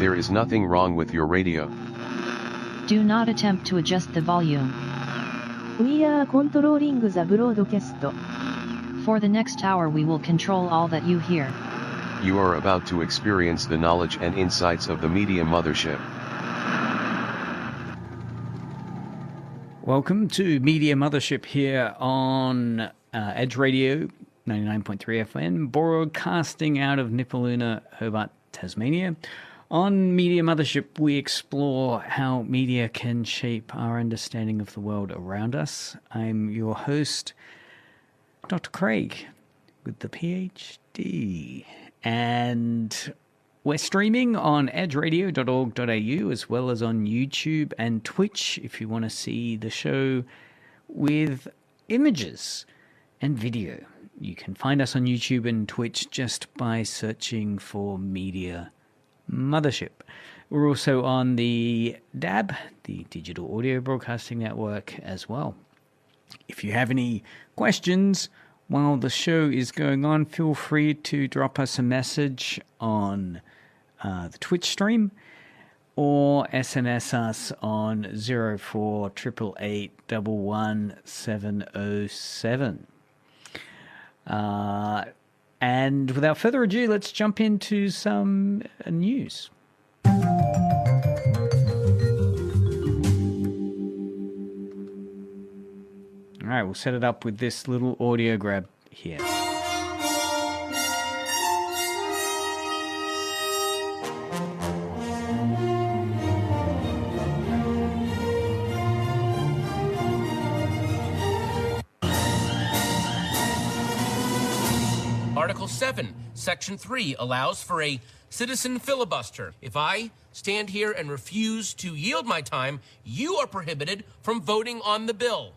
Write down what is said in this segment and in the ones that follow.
There is nothing wrong with your radio. Do not attempt to adjust the volume. We are controlling the broadcast. For the next hour we will control all that you hear. You are about to experience the knowledge and insights of the Media Mothership. Welcome to Media Mothership here on Edge Radio 99.3 FM, broadcasting out of Nipaluna, Hobart, Tasmania. On Media Mothership, we explore how media can shape our understanding of the world around us. I'm your host, Dr. Craig, with the PhD. And we're streaming on edgeradio.org.au as well as on YouTube and Twitch if you want to see the show with images and video. You can find us on YouTube and Twitch just by searching for Media Mothership. We're also on the DAB, the Digital Audio Broadcasting Network, as well. If you have any questions while the show is going on, feel free to drop us a message on the Twitch stream or SMS us on 0488811707. And without further ado, let's jump into some news. All right, we'll set it up with this little audio grab here. Article 7, Section 3 allows for a citizen filibuster. If I stand here and refuse to yield my time, you are prohibited from voting on the bill.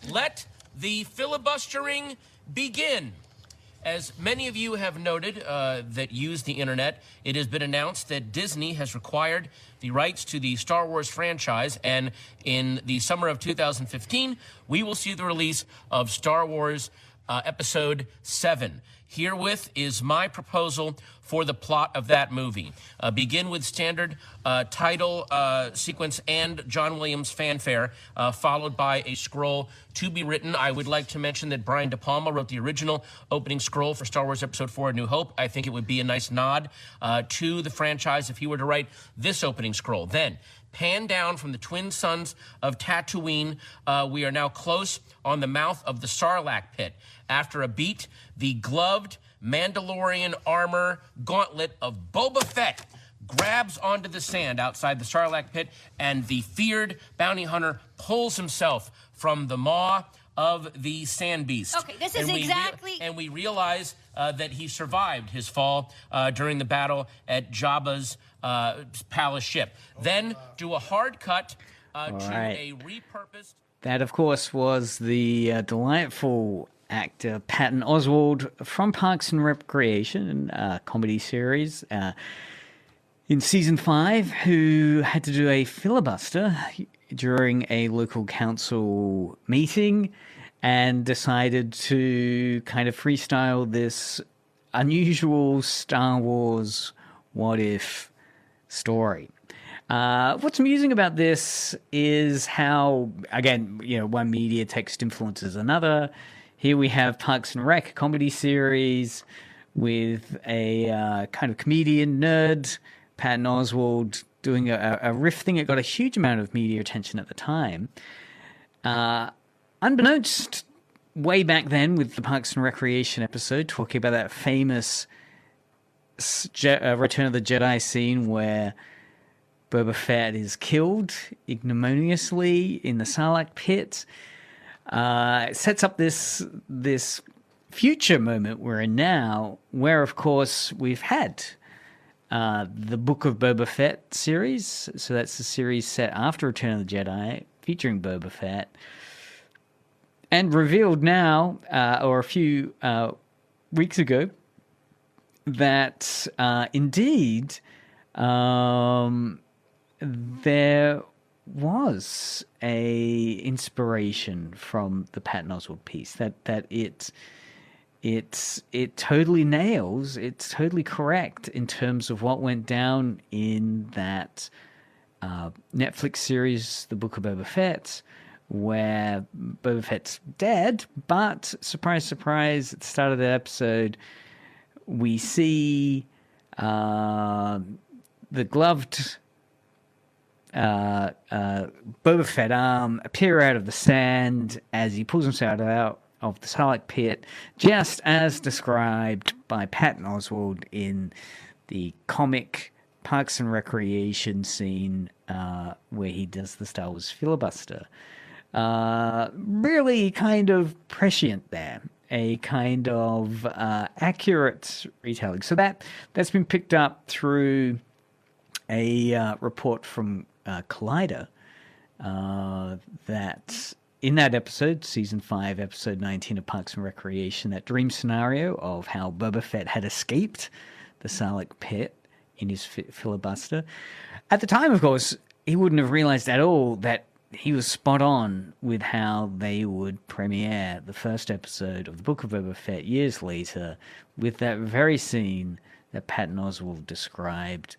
Let the filibustering begin. As many of you have noted that use the internet, it has been announced that Disney has required the rights to the Star Wars franchise, and in the summer of 2015, we will see the release of Star Wars Episode 7. Herewith is my proposal for the plot of that movie. Begin with standard title sequence and John Williams fanfare, followed by a scroll to be written. I would like to mention that Brian De Palma wrote the original opening scroll for Star Wars Episode 4, A New Hope. I think it would be a nice nod to the franchise if he were to write this opening scroll. Then, pan down from the twin suns of Tatooine. We are now close on the mouth of the Sarlacc pit. After a beat, the gloved Mandalorian armor gauntlet of Boba Fett grabs onto the sand outside the Sarlacc pit, and the feared bounty hunter pulls himself from the maw of the sand beast. Okay, this is exactly... And we realize that he survived his fall during the battle at Jabba's palace ship. Then do a hard cut to a repurposed... That, of course, was the delightful actor Patton Oswalt from Parks and Recreation, a comedy series in season 5, who had to do a filibuster during a local council meeting and decided to kind of freestyle this unusual Star Wars what if story. What's amusing about this is how, again, one media text influences another. Here we have Parks and Rec, comedy series with a kind of comedian nerd, Patton Oswalt, doing a riff thing. It got a huge amount of media attention at the time. Unbeknownst, way back then with the Parks and Recreation episode, talking about that famous Return of the Jedi scene where Boba Fett is killed ignominiously in the Sarlacc pit. It sets up this future moment we're in now, where, of course, we've had the Book of Boba Fett series. So that's the series set after Return of the Jedi, featuring Boba Fett. And revealed now, or a few weeks ago, that indeed there was a inspiration from the Patton Oswalt piece, that it it totally nails. It's totally correct in terms of what went down in that Netflix series, The Book of Boba Fett, where Boba Fett's dead, but surprise, surprise, at the start of the episode, we see the gloved Boba Fett arm appear out of the sand as he pulls himself out of the Sarlacc pit, just as described by Patton Oswalt in the comic Parks and Recreation scene where he does the Star Wars filibuster. Really kind of prescient there, a kind of accurate retelling. So that's been picked up through a report from Collider that in that episode, Season 5, Episode 19 of Parks and Recreation, that dream scenario of how Boba Fett had escaped the Sarlacc pit in his filibuster. At the time, of course, he wouldn't have realized at all that he was spot on with how they would premiere the first episode of the Book of Boba Fett years later with that very scene that Patton Oswalt described.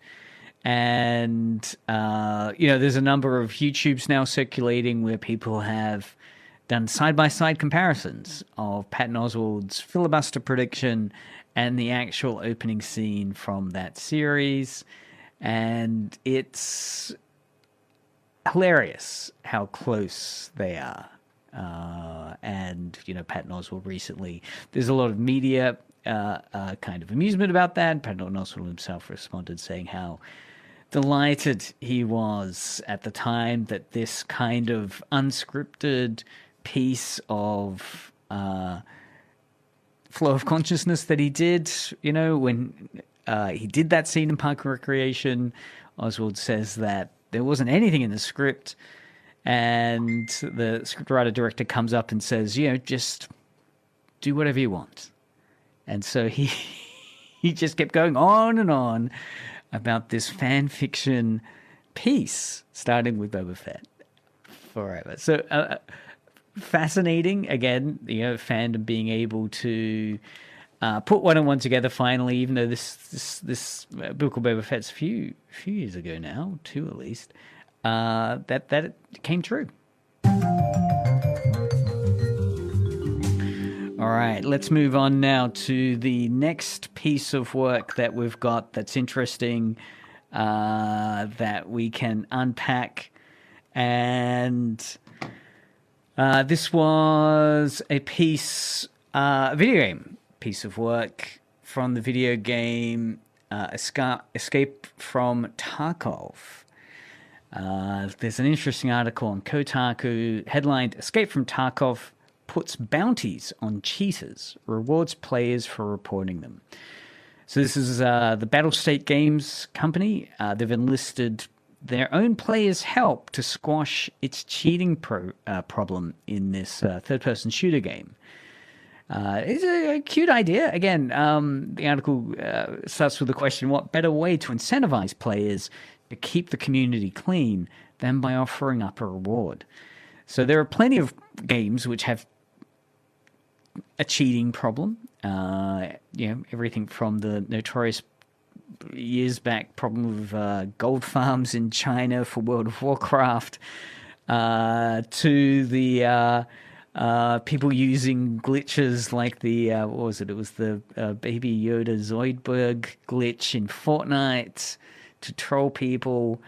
And, there's a number of YouTubes now circulating where people have done side-by-side comparisons of Patton Oswalt's filibuster prediction and the actual opening scene from that series. And it's hilarious how close they are. And Patton Oswalt recently, there's a lot of media kind of amusement about that. Patton Oswalt himself responded saying how delighted he was at the time that this kind of unscripted piece of flow of consciousness that he did, when he did that scene in Park and Recreation, Oswalt says that there wasn't anything in the script, and the scriptwriter director comes up and says, just do whatever you want. And so he just kept going on and on about this fan fiction piece, starting with Boba Fett forever. So fascinating, again, fandom being able to put one and one together finally, even though this Book of Boba Fett's a few years ago now, 2 at least, that it came true. All right, let's move on now to the next piece of work that we've got that's interesting, that we can unpack. And this was a video game piece of work from the video game Escape from Tarkov. There's an interesting article on Kotaku headlined, "Escape from Tarkov puts bounties on cheaters, rewards players for reporting them." So this is the Battlestate Games company. They've enlisted their own players' help to squash its cheating problem in this third-person shooter game. It's a cute idea. Again, the article starts with the question, what better way to incentivize players to keep the community clean than by offering up a reward? So there are plenty of games which have a cheating problem. Everything from the notorious years back problem of gold farms in China for World of Warcraft, to the people using glitches like the what was it? It was the Baby Yoda Zoidberg glitch in Fortnite to troll people.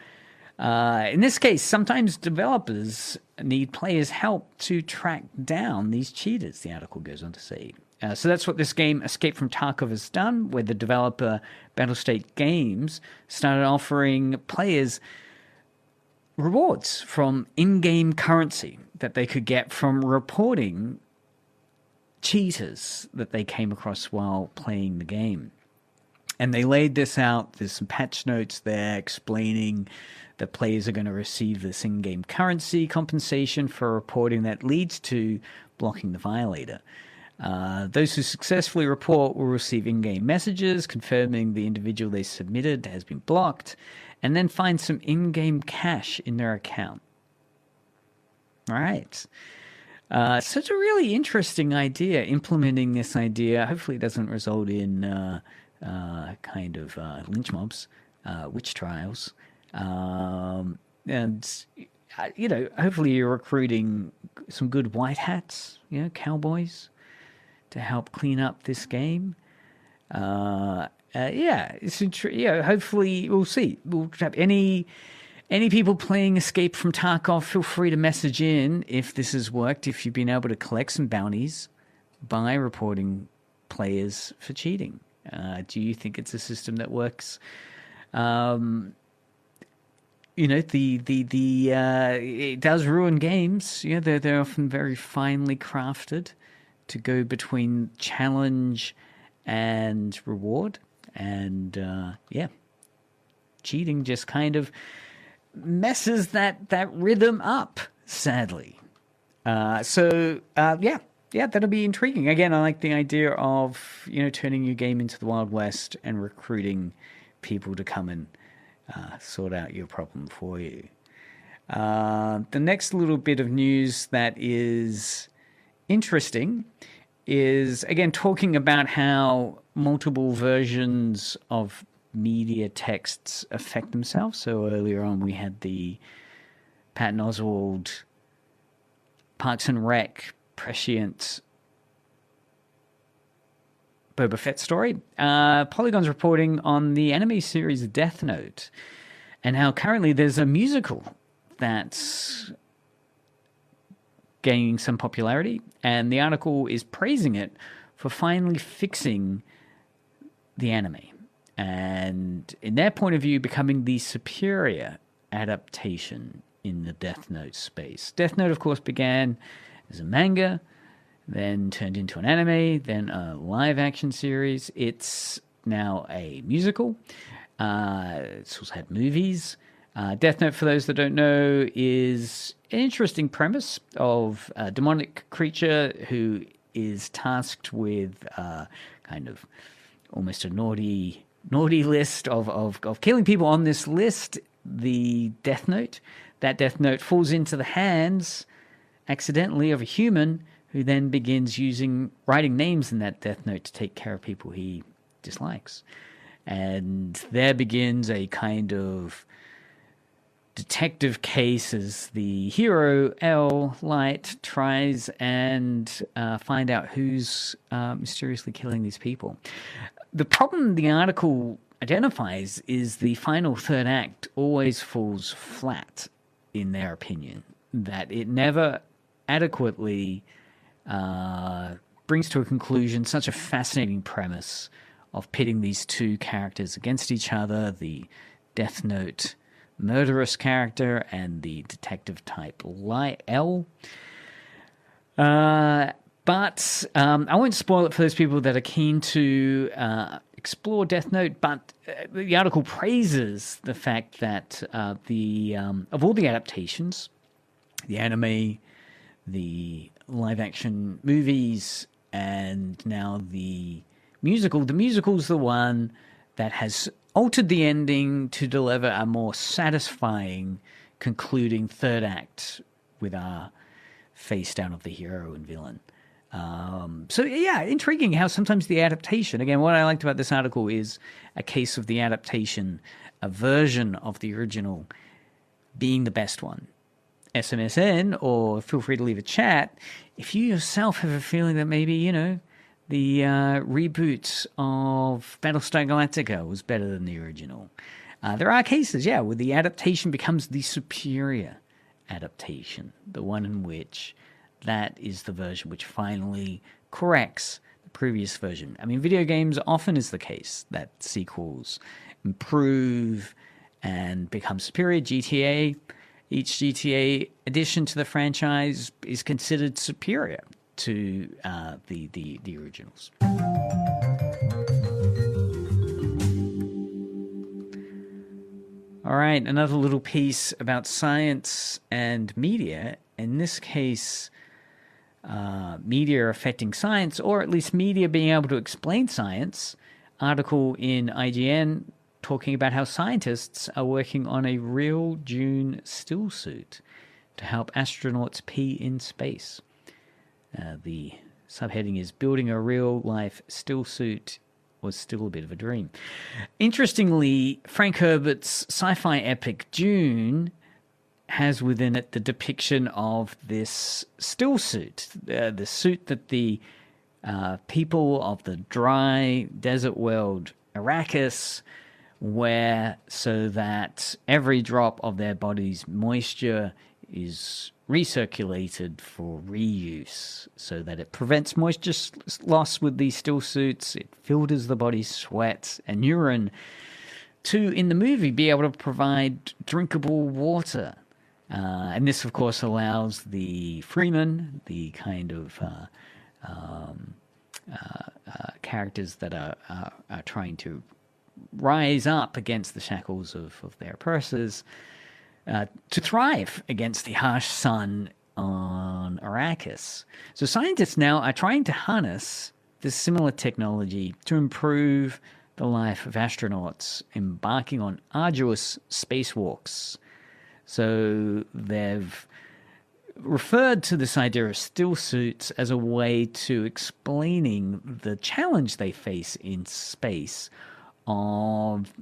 In this case, sometimes developers need players' help to track down these cheaters, the article goes on to say. So that's what this game, Escape from Tarkov, has done, where the developer Battlestate Games started offering players rewards from in-game currency that they could get from reporting cheaters that they came across while playing the game. And they laid this out. There's some patch notes there explaining that players are going to receive this in-game currency compensation for reporting that leads to blocking the violator. Those who successfully report will receive in-game messages confirming the individual they submitted has been blocked, and then find some in-game cash in their account. All right. So it's a really interesting idea, implementing this idea. Hopefully it doesn't result in kind of lynch mobs, witch trials. And, hopefully you're recruiting some good white hats, cowboys, to help clean up this game. Hopefully we'll see. We'll have any people playing Escape from Tarkov, feel free to message in if this has worked, if you've been able to collect some bounties by reporting players for cheating. Do you think it's a system that works? It does ruin games. They're often very finely crafted to go between challenge and reward. And, cheating just kind of messes that rhythm up, sadly. That'll be intriguing. Again, I like the idea of, turning your game into the Wild West and recruiting people to come and sort out your problem for you. The next little bit of news that is interesting is, again, talking about how multiple versions of media texts affect themselves. So earlier on we had the Patton Oswalt, Parks and Rec, prescient Boba Fett story. Polygon's reporting on the anime series Death Note and how currently there's a musical that's gaining some popularity, and the article is praising it for finally fixing the anime and, in their point of view, becoming the superior adaptation in the Death Note space. Death Note, of course, began as a manga, then turned into an anime, then a live-action series. It's now a musical. It's also had movies. Death Note, for those that don't know, is an interesting premise of a demonic creature who is tasked with kind of almost a naughty list of killing people. On this list, the Death Note. That Death Note falls into the hands, accidentally, of a human who then begins writing names in that Death Note to take care of people he dislikes. And there begins a kind of detective case as the hero, L. Light, tries and find out who's mysteriously killing these people. The problem the article identifies is the final third act always falls flat, in their opinion, that it never adequately brings to a conclusion such a fascinating premise of pitting these two characters against each other, the Death Note murderous character and the detective type L. But I won't spoil it for those people that are keen to explore Death Note, but the article praises the fact that of all the adaptations, the anime, the live-action movies, and now the musical's the one that has altered the ending to deliver a more satisfying concluding third act with our face down of the hero and villain. Intriguing how sometimes the adaptation, again, what I liked about this article is a case of the adaptation, a version of the original being the best one. SMSN, or feel free to leave a chat, if you yourself have a feeling that maybe, the reboot of Battlestar Galactica was better than the original. There are cases, where the adaptation becomes the superior adaptation, the one in which that is the version which finally corrects the previous version. I mean, video games often is the case that sequels improve and become superior. Each GTA addition to the franchise is considered superior to the originals. All right, another little piece about science and media. In this case, media affecting science, or at least media being able to explain science. Article in IGN talking about how scientists are working on a real Dune stillsuit to help astronauts pee in space. The subheading is "Building a Real-Life Stillsuit Was Still a Bit of a Dream." Interestingly, Frank Herbert's sci-fi epic Dune has within it the depiction of this stillsuit, the suit that the people of the dry desert world Arrakis wear so that every drop of their body's moisture is recirculated for reuse, so that it prevents moisture loss with these still suits. It filters the body's sweat and urine to, in the movie, be able to provide drinkable water. And this, of course, allows the Freeman, the kind of characters that are trying to rise up against the shackles of their oppressors, to thrive against the harsh sun on Arrakis. So scientists now are trying to harness this similar technology to improve the life of astronauts embarking on arduous spacewalks. So they've referred to this idea of still suits as a way to explaining the challenge they face in space of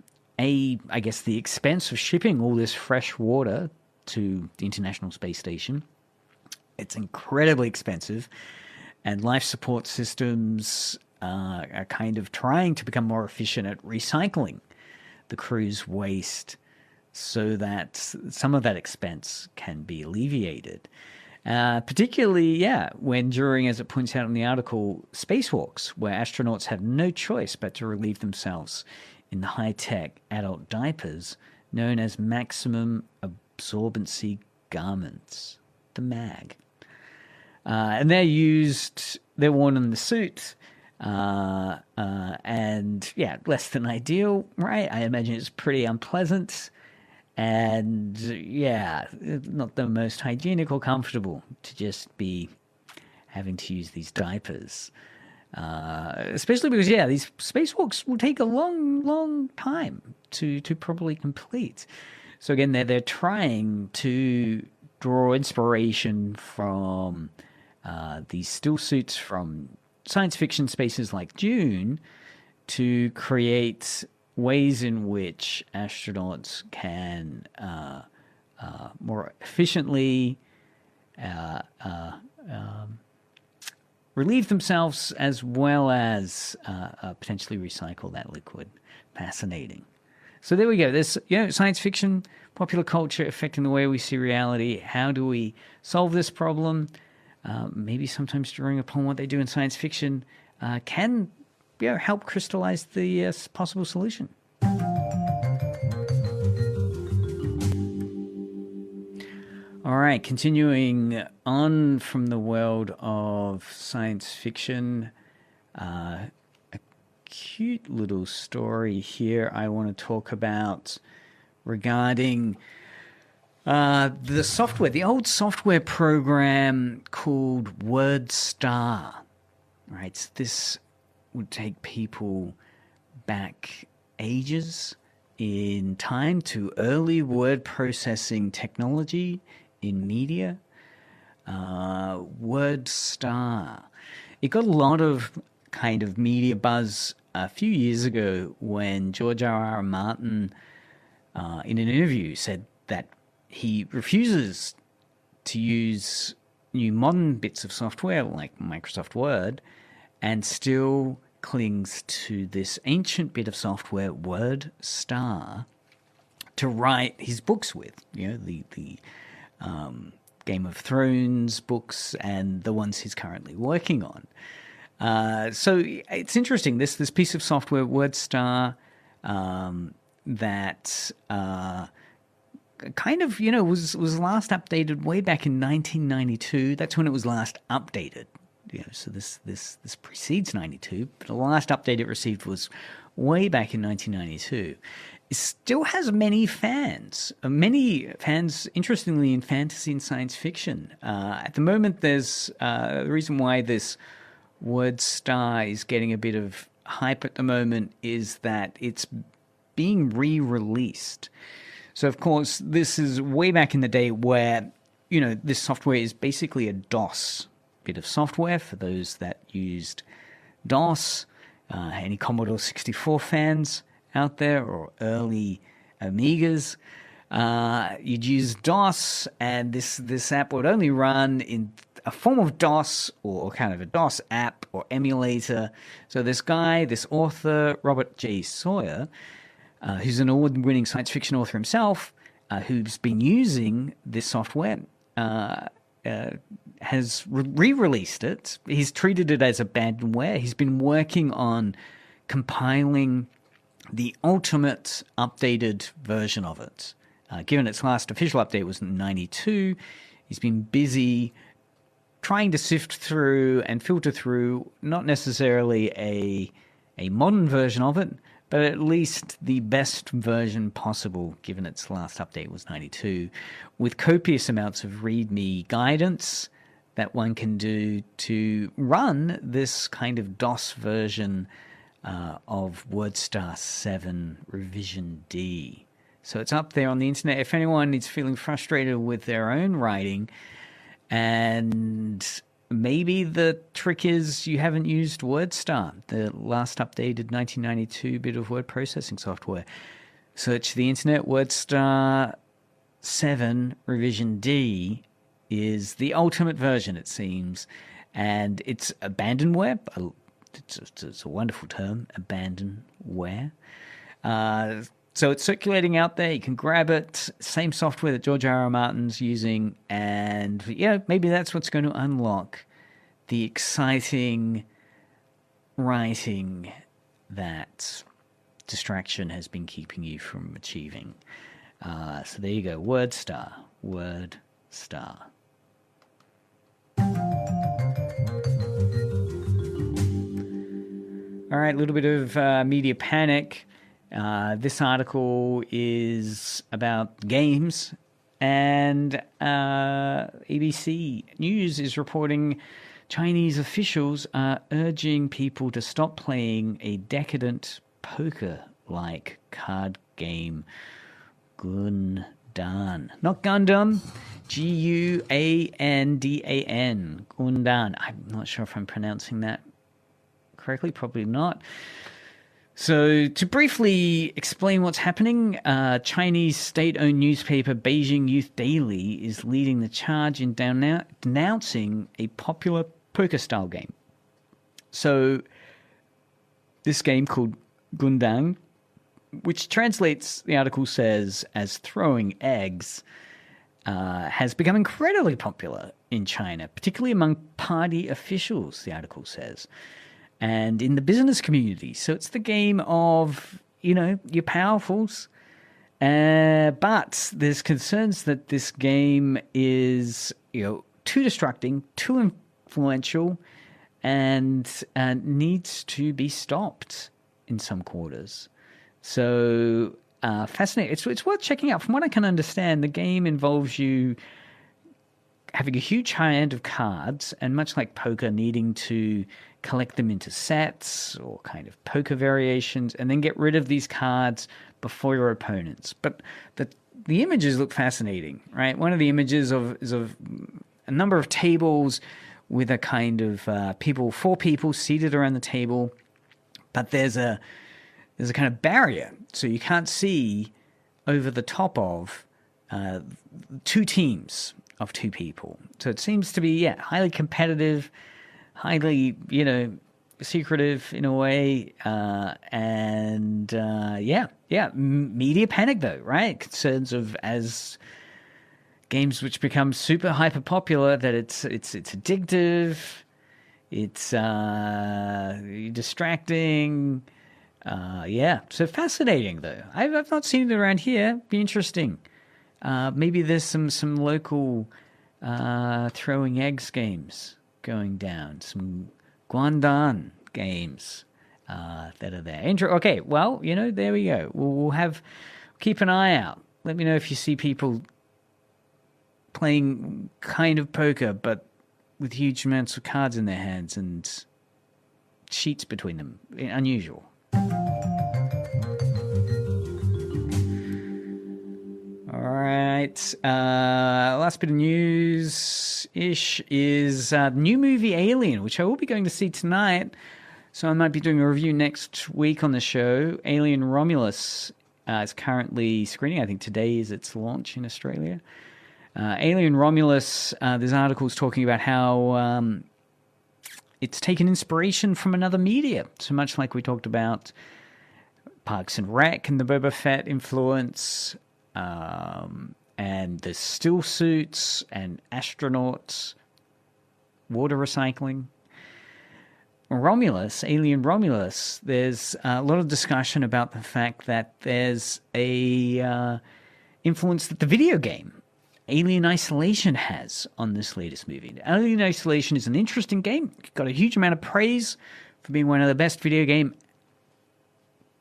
I guess the expense of shipping all this fresh water to the International Space Station. It's incredibly expensive, and life support systems are kind of trying to become more efficient at recycling the crew's waste so that some of that expense can be alleviated. Particularly, when during, as it points out in the article, spacewalks, where astronauts have no choice but to relieve themselves in the high-tech adult diapers known as maximum absorbency garments, the MAG. And they're worn in the suit, and less than ideal, right? I imagine it's pretty unpleasant, and not the most hygienic or comfortable to just be having to use these diapers. Especially because, these spacewalks will take a long time to probably complete. So again, they're trying to draw inspiration from these still suits from science fiction spaces like Dune to create ways in which astronauts can more efficiently relieve themselves as well as potentially recycle that liquid. Fascinating. So there we go. There's science fiction, popular culture affecting the way we see reality. How do we solve this problem? Maybe sometimes drawing upon what they do in science fiction can help crystallize the possible solution. All right, continuing on from the world of science fiction, a cute little story here I want to talk about regarding the software, the old software program called WordStar. Right, so this would take people back ages in time to early word processing technology in media. WordStar. It got a lot of kind of media buzz a few years ago when George R.R. Martin, in an interview, said that he refuses to use new modern bits of software like Microsoft Word and still clings to this ancient bit of software, WordStar, to write his books with. The Game of Thrones books and the ones he's currently working on. So it's interesting, this piece of software, WordStar, that kind of, was last updated way back in 1992. That's when it was last updated. So this precedes 92, but the last update it received was way back in 1992. It still has many fans, interestingly, in fantasy and science fiction. At the moment, there's the reason why this WordStar is getting a bit of hype at the moment is that it's being re-released. So, of course, this is way back in the day where, this software is basically a DOS bit of software for those that used DOS. Any Commodore 64 fans out there, or early Amigas? You'd use DOS, and this app would only run in a form of DOS, or kind of a DOS app or emulator. So this author, Robert J. Sawyer, who's an award-winning science fiction author himself, who's been using this software, has re-released it. He's treated it as abandonware. He's been working on compiling the ultimate updated version of it. Given its last official update was in 92, he's been busy trying to sift through and filter through not necessarily a modern version of it, but at least the best version possible, given its last update was 92, with copious amounts of README guidance that one can do to run this kind of DOS version of WordStar 7 Revision D. So it's up there on the internet. If anyone is feeling frustrated with their own writing, and maybe the trick is you haven't used WordStar, the last updated 1992 bit of word processing software, search the internet. WordStar 7 Revision D is the ultimate version, it seems, and it's abandonware. It's a wonderful term, abandonware. So it's circulating out there. You can grab it. Same software that George R.R. Martin's using. And, yeah, maybe that's what's going to unlock the exciting writing that distraction has been keeping you from achieving. So there you go. WordStar. WordStar. All right, a little bit of media panic. This article is about games, and ABC News is reporting Chinese officials are urging people to stop playing a decadent poker-like card game, Guandan. Not Gundam, Guandan, Guandan. I'm not sure if I'm pronouncing that correctly, probably not. So, to briefly explain what's happening, Chinese state-owned newspaper Beijing Youth Daily is leading the charge in denouncing a popular poker-style game. So, this game called Guandan, which translates, the article says, as throwing eggs, has become incredibly popular in China, particularly among party officials, the article says, and in the business community. So it's the game of, your powerfuls. But there's concerns that this game is, too distracting, too influential, and needs to be stopped in some quarters. So fascinating. It's worth checking out. From what I can understand, the game involves you having a huge hand of cards, and much like poker, needing to collect them into sets or kind of poker variations, and then get rid of these cards before your opponents. But the images look fascinating, right? One of the images is of a number of tables with a kind of four people seated around the table, but there's a kind of barrier, so you can't see over the top of two teams of two people. So it seems to be, highly competitive, highly, secretive in a way, media panic though, right? Concerns of, as games which become super hyper popular, that it's addictive, it's distracting. So fascinating though. I've not seen it around here. Be interesting. Maybe there's some local throwing eggs games going down, some guandan games that are there. Okay, well, there we go. We'll keep an eye out. Let me know if you see people playing kind of poker, but with huge amounts of cards in their hands and sheets between them. Unusual. All right. right. Last bit of news-ish is the new movie Alien, which I will be going to see tonight. So I might be doing a review next week on the show. Alien Romulus is currently screening. I think today is its launch in Australia. Alien Romulus, there's articles talking about how it's taken inspiration from another media. So much like we talked about Parks and Rec and the Boba Fett influence, and the still suits and astronauts, water recycling. Romulus, Alien Romulus, there's a lot of discussion about the fact that there's a influence that the video game Alien Isolation has on this latest movie. Alien Isolation is an interesting game. It got a huge amount of praise for being one of the best video game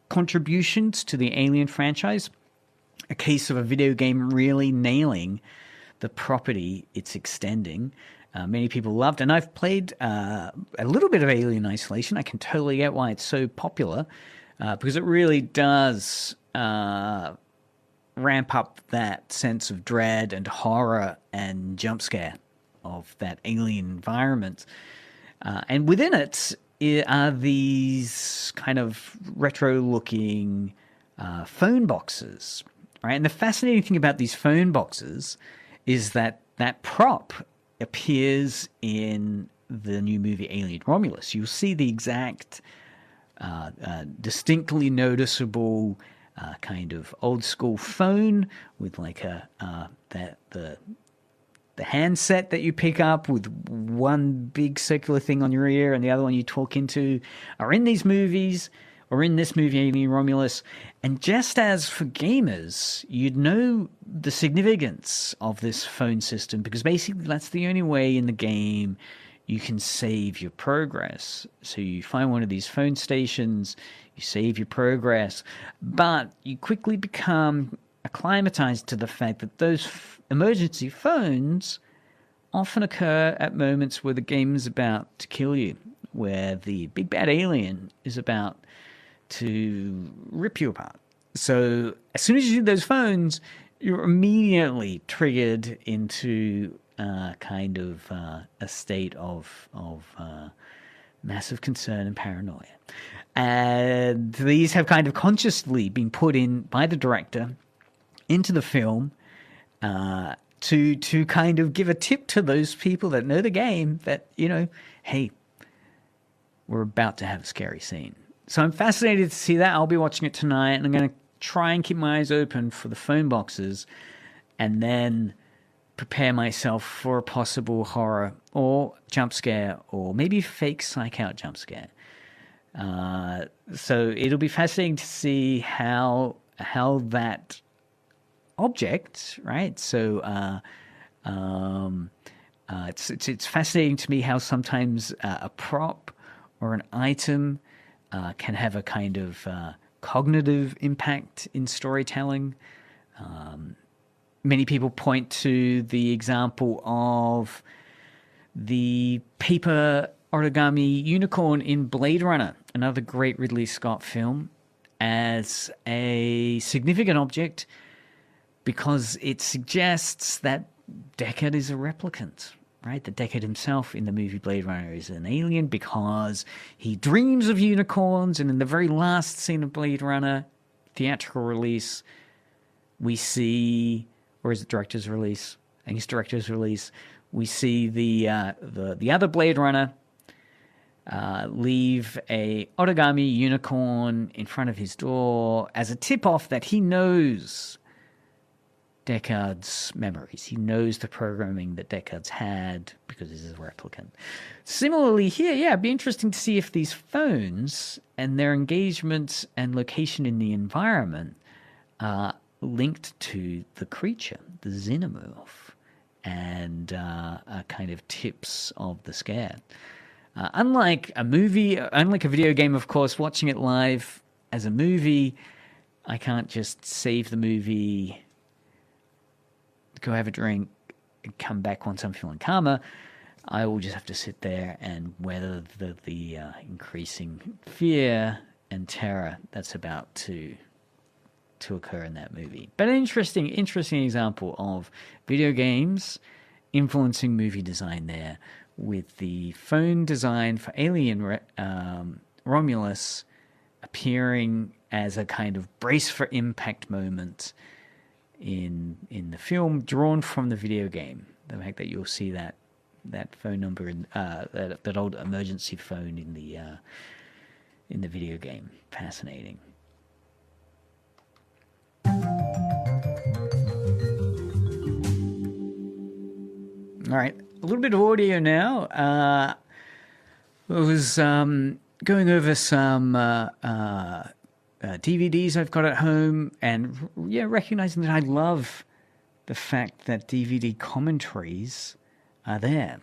contributions to the Alien franchise. A case of a video game really nailing the property it's extending. Many people loved, and I've played a little bit of Alien Isolation. I can totally get why it's so popular, because it really does ramp up that sense of dread and horror and jump scare of that alien environment. And within it are these kind of retro-looking phone boxes, right? And the fascinating thing about these phone boxes is that that prop appears in the new movie Alien Romulus. You'll see the exact, distinctly noticeable kind of old school phone with like the handset that you pick up with one big circular thing on your ear and the other one you talk into are in these movies or in this movie Alien Romulus. And just as for gamers, you'd know the significance of this phone system because basically that's the only way in the game you can save your progress. So you find one of these phone stations, you save your progress, but you quickly become acclimatized to the fact that those emergency phones often occur at moments where the game is about to kill you, where the big bad alien is about to rip you apart. So as soon as you see those phones, you're immediately triggered into kind of a state of massive concern and paranoia. And these have kind of consciously been put in by the director into the film to kind of give a tip to those people that know the game that, you know, hey, we're about to have a scary scene. So I'm fascinated to see that. I'll be watching it tonight, and I'm going to try and keep my eyes open for the phone boxes and then prepare myself for a possible horror or jump scare or maybe fake psych-out jump scare. So it'll be fascinating to see how that object, right? So it's fascinating to me how sometimes a prop or an item can have a kind of cognitive impact in storytelling. Many people point to the example of the paper origami unicorn in Blade Runner, another great Ridley Scott film, as a significant object because it suggests that Deckard is a replicant, right? That Deckard himself in the movie Blade Runner is an alien because he dreams of unicorns, and in the very last scene of Blade Runner, theatrical release, we see, or is it director's release? I think it's director's release. We see the other Blade Runner leave a origami unicorn in front of his door as a tip-off that he knows Deckard's memories. He knows the programming that Deckard's had because he's a replicant. Similarly here, it'd be interesting to see if these phones and their engagement and location in the environment are linked to the creature, the xenomorph, and kind of tips of the scare. Unlike a movie, unlike a video game, of course, watching it live as a movie, I can't just save the movie, go have a drink, and come back once I'm feeling calmer. I will just have to sit there and weather the increasing fear and terror that's about to to occur in that movie. But an interesting example of video games influencing movie design there, with the phone design for Alien Romulus appearing as a kind of brace for impact moment in the film, drawn from the video game. The fact that you'll see that phone number in that old emergency phone in the video game. Fascinating. All right, a little bit of audio now. I was going over some DVDs I've got at home, and recognizing that I love the fact that DVD commentaries are there.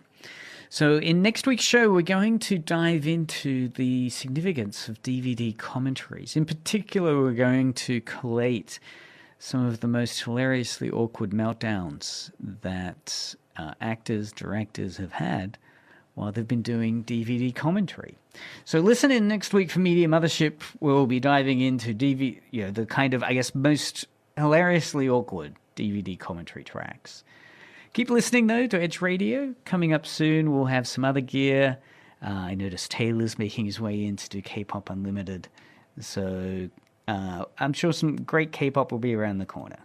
So in next week's show, we're going to dive into the significance of DVD commentaries. In particular, we're going to collate some of the most hilariously awkward meltdowns that actors, directors have had while they've been doing DVD commentary. So listen in next week for Media Mothership. We'll be diving into the kind of, I guess, most hilariously awkward DVD commentary tracks. Keep listening, though, to Edge Radio. Coming up soon, we'll have some other gear. I noticed Taylor's making his way in to do K-Pop Unlimited. So I'm sure some great K-pop will be around the corner.